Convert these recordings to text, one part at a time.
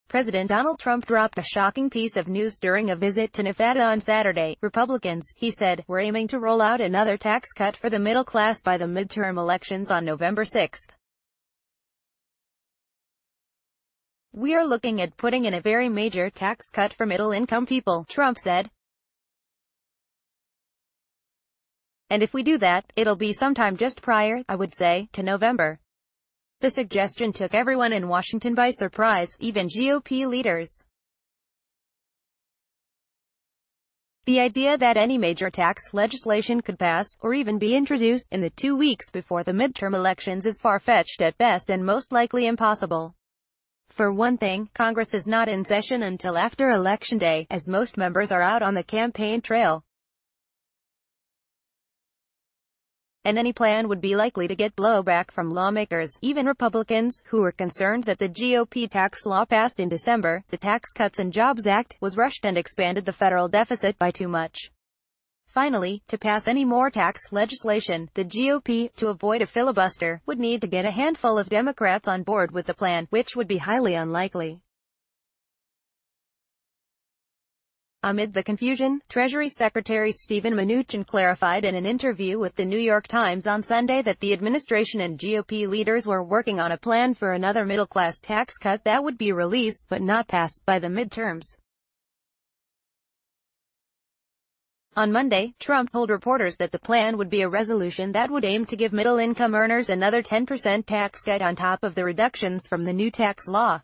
President Donald Trump dropped a shocking piece of news during a visit to Nevada on Saturday. Republicans, he said, were aiming to roll out another tax cut for the middle class by the midterm elections on November 6. "We are looking at putting in a very major tax cut for middle-income people," Trump said. "And if we do that, it'll be sometime just prior, I would say, to November." The suggestion took everyone in Washington by surprise, even GOP leaders. The idea that any major tax legislation could pass, or even be introduced, in the 2 weeks before the midterm elections is far-fetched at best and most likely impossible. For one thing, Congress is not in session until after Election Day, as most members are out on the campaign trail. And any plan would be likely to get blowback from lawmakers, even Republicans, who were concerned that the GOP tax law passed in December, the Tax Cuts and Jobs Act, was rushed and expanded the federal deficit by too much. Finally, to pass any more tax legislation, the GOP, to avoid a filibuster, would need to get a handful of Democrats on board with the plan, which would be highly unlikely. Amid the confusion, Treasury Secretary Steven Mnuchin clarified in an interview with the New York Times on Sunday that the administration and GOP leaders were working on a plan for another middle-class tax cut that would be released but not passed by the midterms. On Monday, Trump told reporters that the plan would be a resolution that would aim to give middle-income earners another 10% tax cut on top of the reductions from the new tax law.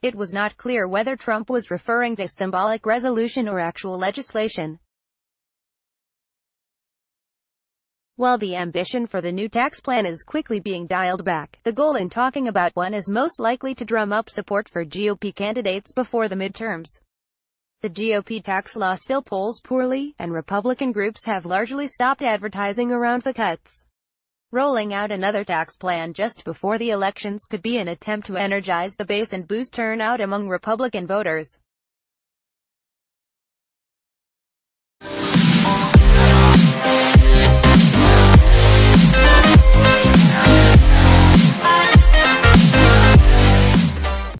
It was not clear whether Trump was referring to a symbolic resolution or actual legislation. While the ambition for the new tax plan is quickly being dialed back, the goal in talking about one is most likely to drum up support for GOP candidates before the midterms. The GOP tax law still polls poorly, and Republican groups have largely stopped advertising around the cuts. Rolling out another tax plan just before the elections could be an attempt to energize the base and boost turnout among Republican voters.